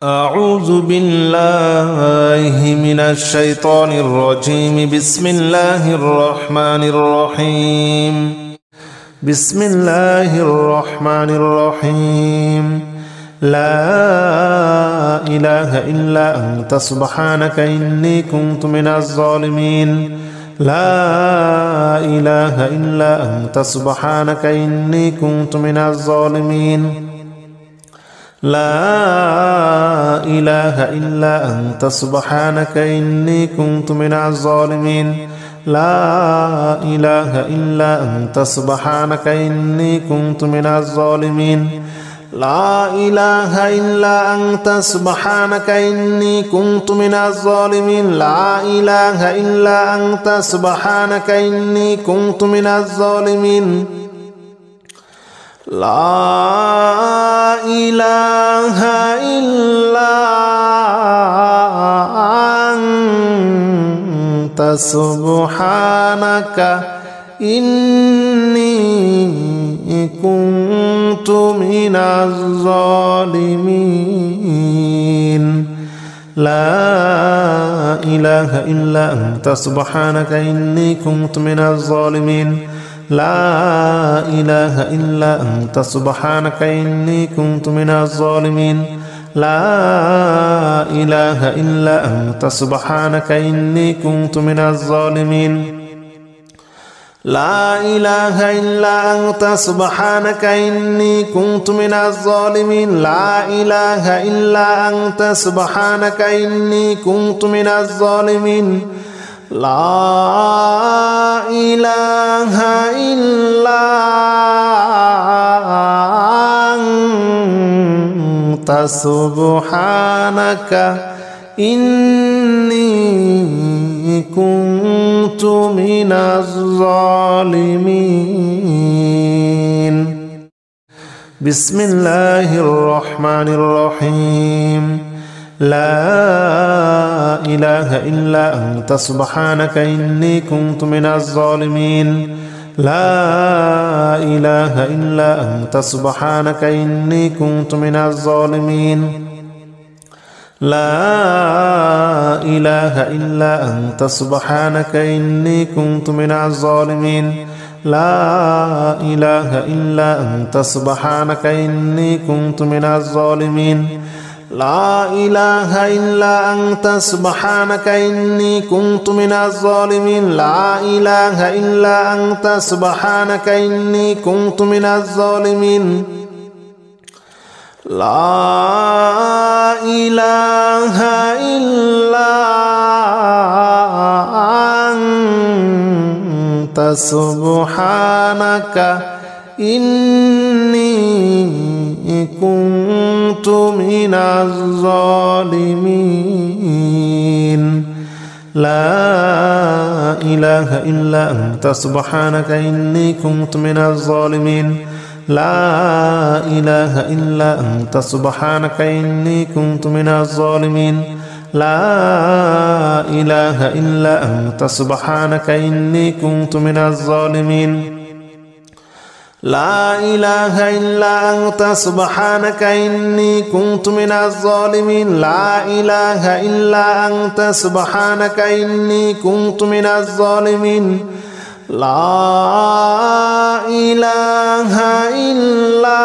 أعوذ بالله من الشيطان الرجيم. بسم الله الرحمن الرحيم. بسم الله الرحمن الرحيم. لا إله إلا أنت سبحانك إني كنت من الظالمين. لا إله إلا أنت سبحانك إني كنت من الظالمين. لا إله إلا أنت سبحانك إني كنت من الظالمين. لا إله إلا أنت سبحانك إني كنت من الظالمين. لا إله إلا أنت سبحانك إني كنت من الظالمين. لا إله إلا أنت سبحانك إني كنت من الظالمين. لا إله إلا أنت سبحانك إني كنت من الظالمين. لا إله إلا أنت سبحانك إني كنت من الظالمين. لا إله إلا أنت سبحانك إني كنت من الظالمين. لا إله إلا أنت سبحانك إني كنت من الظالمين. لا إله إلا أنت سبحانك إني كنت من الظالمين. لا إله إلا أنت سبحانك إني كنت من الظالمين. لا إله إلا أنت سبحانك إني كنت من الظالمين. بسم الله الرحمن الرحيم. لا إله إلا أنت سبحانك إني كنت من الظالمين. لا إله إلا أنت سبحانك إني كنت من الظالمين. لا إله إلا أنت سبحانك إني كنت من الظالمين. لا إله إلا أنت سبحانك إني كنت من الظالمين. لا إله إلا أنت سبحانك إني كنت من الظالمين. لا إله إلا أنت سبحانك إني كنت من الظالمين. لا إله إلا أنت سبحانك إني كنت من الظالمين. لا إله إلا أنت سبحانك إني كنت من الظالمين. لا إله إلا أنت سبحانك إني كنت من الظالمين. لا إله إلا أنت سبحانك إني كنت من الظالمين. لا إله إلا أنت سبحانك إني كنت من الظالمين. لا إله إلا أنت سبحانك إني كنت من الظالمين. لا إله إلا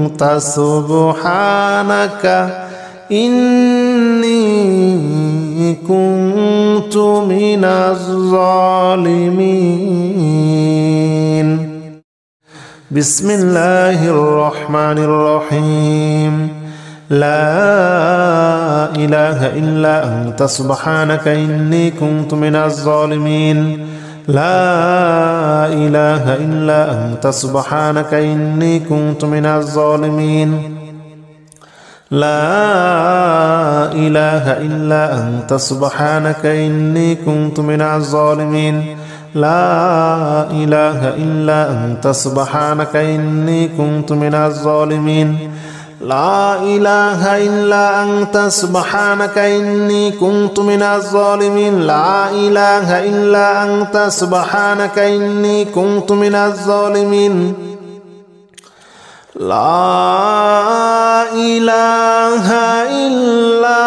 أنت سبحانك إني كنت من الظالمين. بسم الله الرحمن الرحيم. لا إله إلا أنت سبحانك إني كنت من الظالمين. لا إله إلا أنت سبحانك إني كنت من الظالمين. لا إله إلا أنت سبحانك إني كنت من الظالمين. لا إله إلا أنت سبحانك إني كنت من الظالمين. لا إله إلا أنت سبحانك إني كنت من الظالمين. لا إله إلا أنت سبحانك إني كنت من الظالمين. لا إله إلا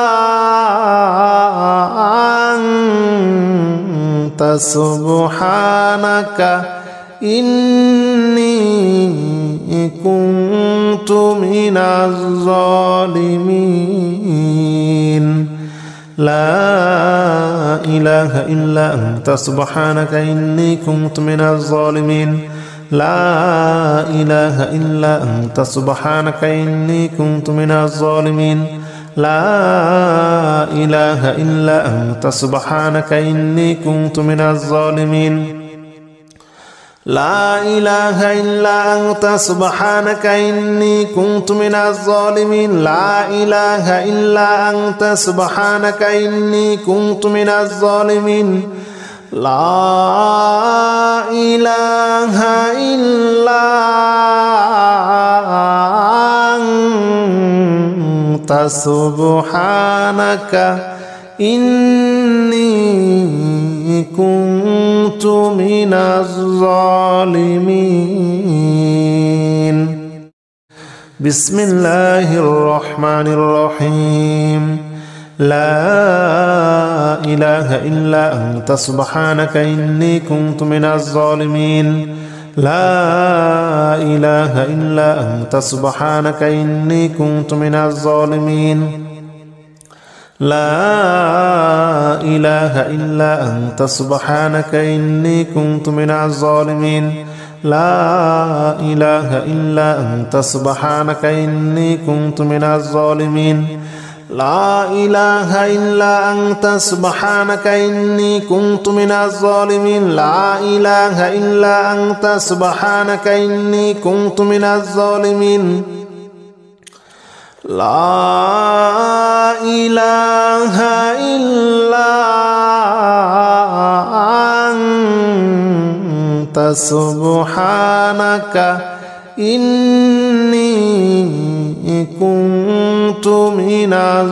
أنت سبحانك إني كنت من الظالمين لا إله إلا أنت سبحانك إني كنت من الظالمين لا إله إلا أنت سبحانك إني كنت من الظالمين لا إله إلا أنت سبحانك إني كنت من الظالمين لا إله إلا أنت سبحانك إني كنت من الظالمين لا إله إلا أنت سبحانك إني كنت من الظالمين لا إله إلا أنت سبحانك إني كنت من الظالمين بسم الله الرحمن الرحيم لا إله إلا أنت سبحانك إني كنت من الظالمين لا إله إلا أنت سبحانك إني كنت من الظالمين لا إله إلا أنت سبحانك إني كنت من الظالمين لا إله إلا أنت سبحانك إني كنت من الظالمين لا إله إلا أنت سبحانك إني كنت من الظالمين لا إله إلا أنت سبحانك إني كنت من الظالمين لا إله إلا أنت سبحانك إني كنت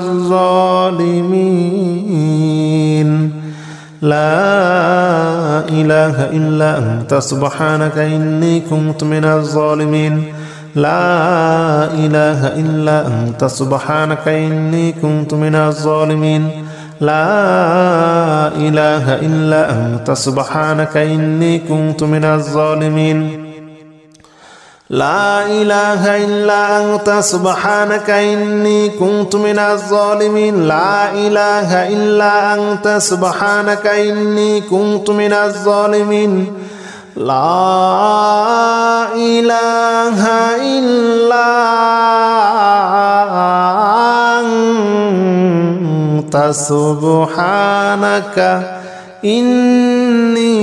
من الظالمين لا إله إلا أنت سبحانك إني كنت من الظالمين لا إله إلا أنت سبحانك إني كنت من الظالمين لا إله إلا أنت سبحانك إني كنت من الظالمين لا إله إلا أنت سبحانك إني كنت من الظالمين لا إله إلا أنت سبحانك إني كنت من الظالمين لا إله إلا أنت سبحانك إني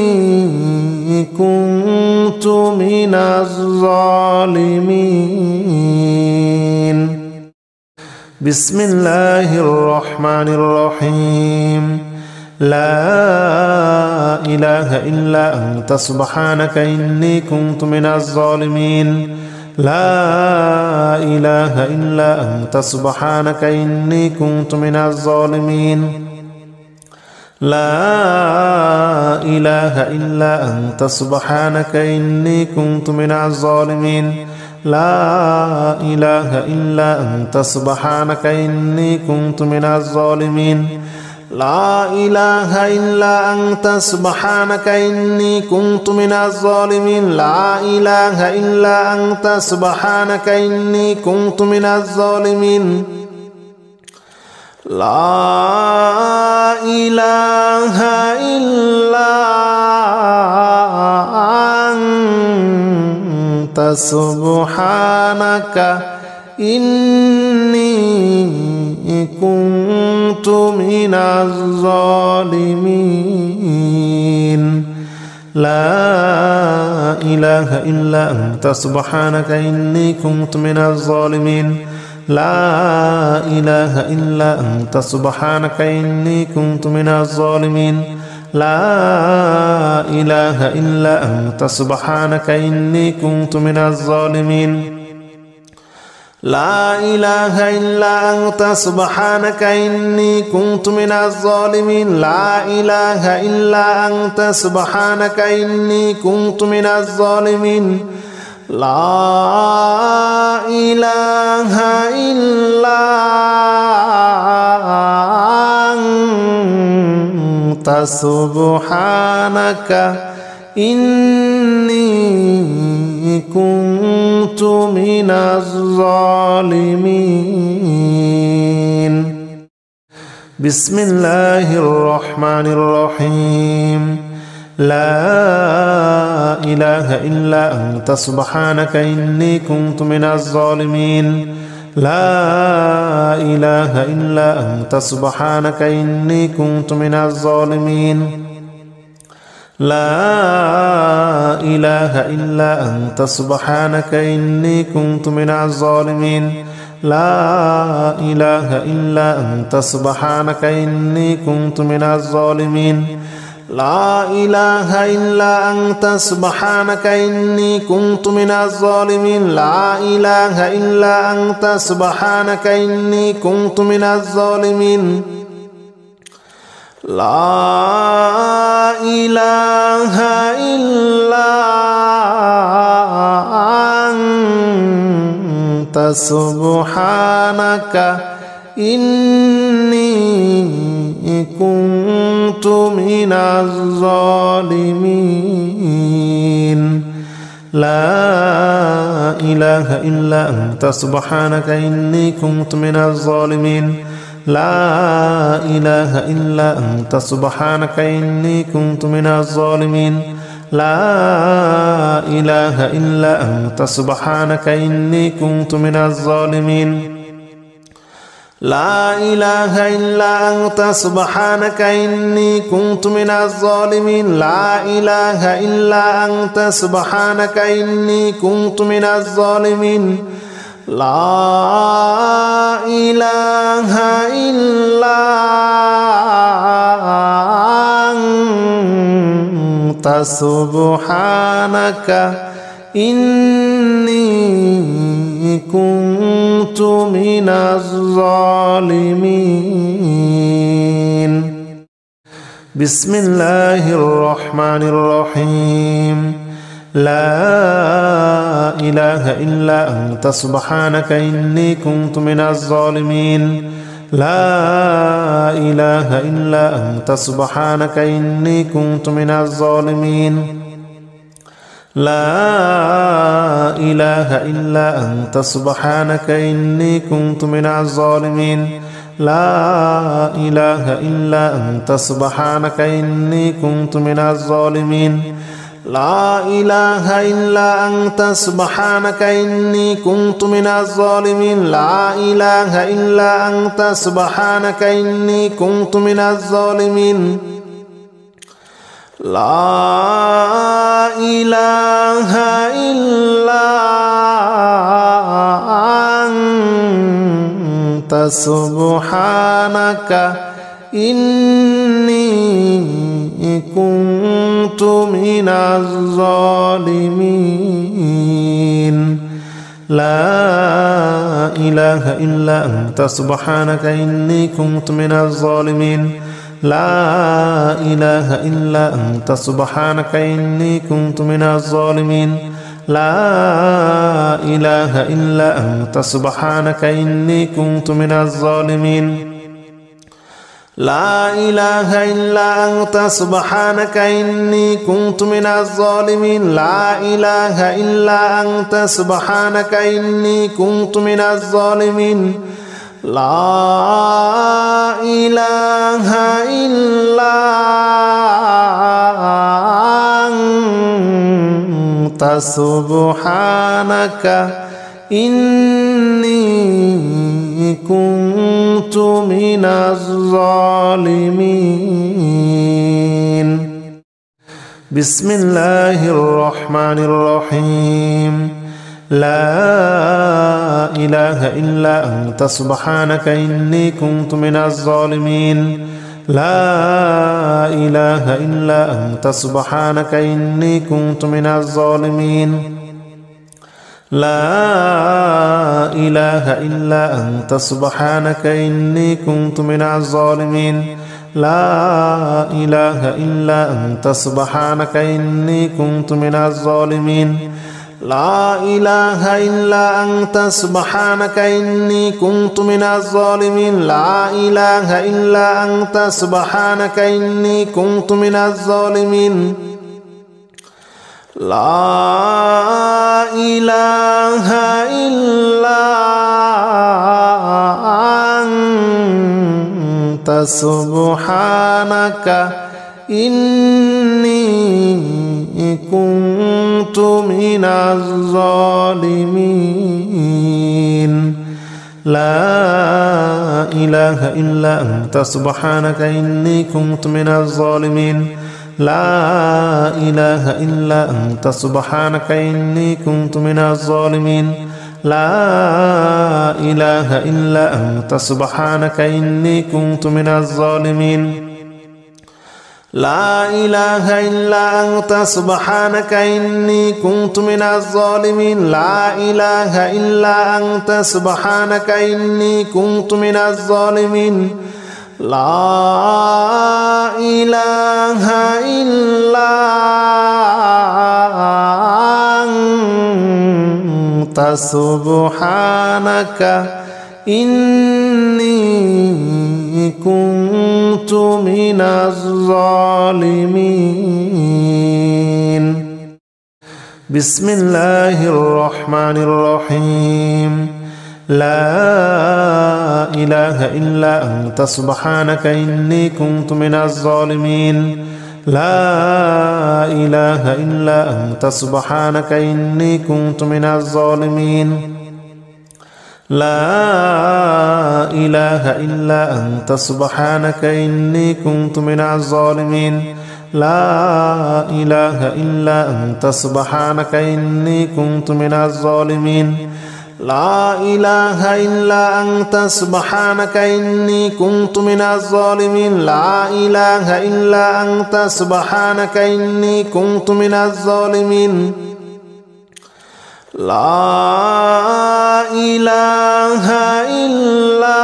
كنت من الظالمين بسم الله الرحمن الرحيم لا إله إلا أنت سبحانك إني كنت من الظالمين لا إله إلا أنت سبحانك إني كنت من الظالمين لا إله إلا أنت سبحانك إني كنت من الظالمين لا إله إلا أنت سبحانك إني كنت من الظالمين لا إله إلا أنت سبحانك إني كنت من الظالمين لا إله إلا أنت سبحانك إني كنت من الظالمين لا إله إلا أنت سبحانك إني كنت من الظالمين لا إله إلا أنت سبحانك إني كنت من الظالمين لا إله إلا أنت سبحانك إني كنت من الظالمين لا إله إلا أنت سبحانك إني كنت من الظالمين لا إله إلا أنت سبحانك إني كنت من الظالمين لا إله إلا أنت سبحانك إني كنت من الظالمين لا سبحانك إني كنت من الظالمين. بسم الله الرحمن الرحيم. لا إله إلا أنت سبحانك إني كنت من الظالمين. لا إله إلا أنت سبحانك إني كنت من الظالمين. لا إله إلا أنت سبحانك إني كنت من الظالمين. لا إله إلا أنت سبحانك إني كنت من الظالمين. لا إله إلا أنت سبحانك إني كنت من الظالمين. لا إله إلا أنت سبحانك إني كنت من الظالمين. لا إله إلا أنت سبحانك إني كنت من الظالمين. لا إله إلا أنت سبحانك إني كنت من الظالمين. لا إله إلا أنت سبحانك إني كنت من الظالمين. لا إله إلا أنت سبحانك إني كنت من الظالمين. لا إله إلا أنت سبحانك إني كنت من الظالمين. لا إله إلا أنت سبحانك إني كنت من الظالمين. لا إله إلا أنت سبحانك إني كنت من الظالمين. بسم الله الرحمن الرحيم. لا إله إلا أنت سبحانك إني كنت من الظالمين. لا إله إلا أنت سبحانك إني كنت من الظالمين. لا إله إلا أنت سبحانك إني كنت من الظالمين. لا إله إلا أنت سبحانك إني كنت من الظالمين. لا إله إلا أنت سبحانك إني كنت من الظالمين. لا إله إلا أنت سبحانك إني كنت من الظالمين. لا إله إلا أنت سبحانك إني كنت من الظالمين. لا إله إلا أنت سبحانك إني كنت من الظالمين. لا إله إلا أنت سبحانك إني كنت من الظالمين. لا إله إلا أنت سبحانك إني كنت من الظالمين. لا إله إلا أنت سبحانك إني كنت من الظالمين. لا إله إلا أنت سبحانك إني كنت من الظالمين. لا إله إلا أنت سبحانك إني كنت من الظالمين. بسم الله الرحمن الرحيم. لا إله إلا أنت سبحانك إني كنت من الظالمين. لا إله إلا أنت سبحانك إني كنت من الظالمين. لا إله إلا أنت سبحانك إني كنت من الظالمين. لا إله إلا أنت سبحانك إني كنت من الظالمين. لا إله إلا أنت سبحانك إني كنت من الظالمين لا إله إلا أنت سبحانك إني كنت من الظالمين لا إله إلا أنت سبحانك إني كنت من الظالمين لا إله إلا أنت سبحانك إني كنت من الظالمين لا إله إلا أنت سبحانك إني كنت من الظالمين لا إله إلا أنت سبحانك إني كنت من الظالمين لا إله إلا أنت سبحانك إني كنت من الظالمين لا إله إلا أنت سبحانك إني كنت من الظالمين لا إله إلا أنت سبحانك إني كنت من الظالمين بسم الله الرحمن الرحيم لا إله إلا أنت سبحانك إني كنت من الظالمين لا إله إلا أنت سبحانك إني كنت من الظالمين لا إله إلا أنت سبحانك إني كنت من الظالمين لا إله إلا أنت سبحانك إني كنت من الظالمين لا إله إلا أنت سبحانك إني كنت من الظالمين لا إله إلا أنت سبحانك إني كنت من الظالمين لا إله إلا أنت سبحانك إني كنت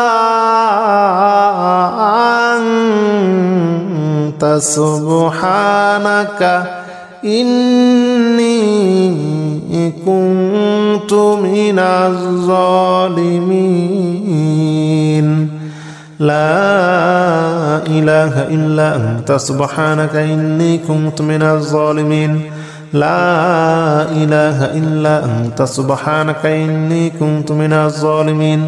من الظالمين لا إله إلا أنت سبحانك إني كنت من الظالمين لا إله إلا أنت سبحانك إني كنت من الظالمين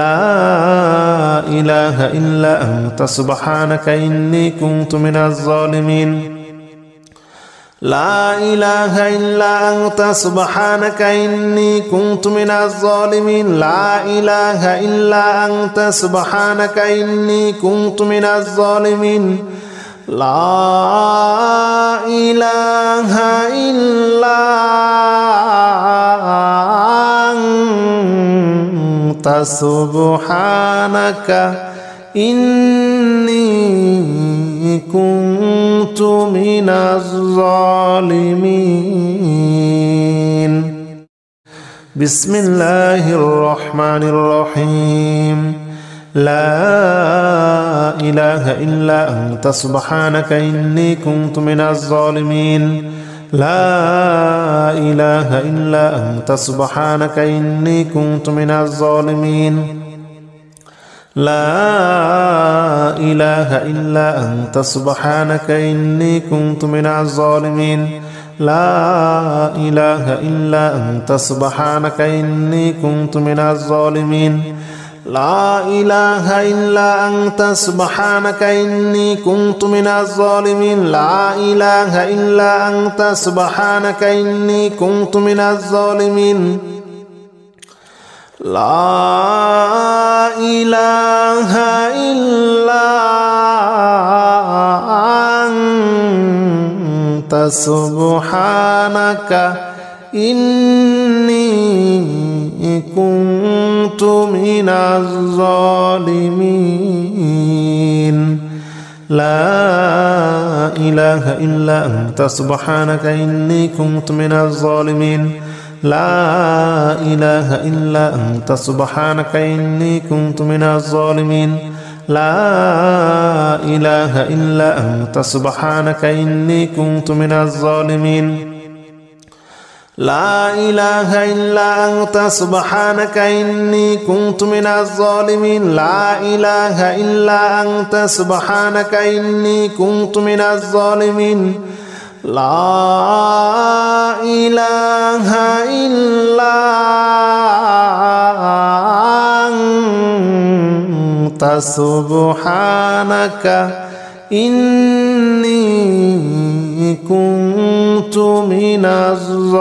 لا إله إلا أنت سبحانك إني كنت من الظالمين لا إله إلا أنت سبحانك إني كنت من الظالمين لا إله إلا أنت سبحانك إني كنت من الظالمين لا إله إلا أنت سبحانك إني كنت من الظالمين بسم الله الرحمن الرحيم لا إله إلا أنت سبحانك إني كنت من الظالمين لا إله إلا أنت سبحانك إني كنت من الظالمين لا إله إلا أنت سبحانك إني كنت من الظالمين لا إله إلا أنت سبحانك إني كنت من الظالمين لا إله إلا أنت سبحانك إني كنت من الظالمين لا إله إلا أنت سبحانك إني كنت من الظالمين لا إله إلا أنت سبحانك إني كنت من الظالمين لا إله إلا أنت سبحانك إني كنت من الظالمين لا إله إلا أنت سبحانك إني كنت من الظالمين لا إله إلا أنت سبحانك إني كنت من الظالمين لا إله إلا أنت سبحانك إني كنت من الظالمين لا إله إلا أنت سبحانك إني كنت من الظالمين لا إله إلا أنت سبحانك إني كنت من الظالمين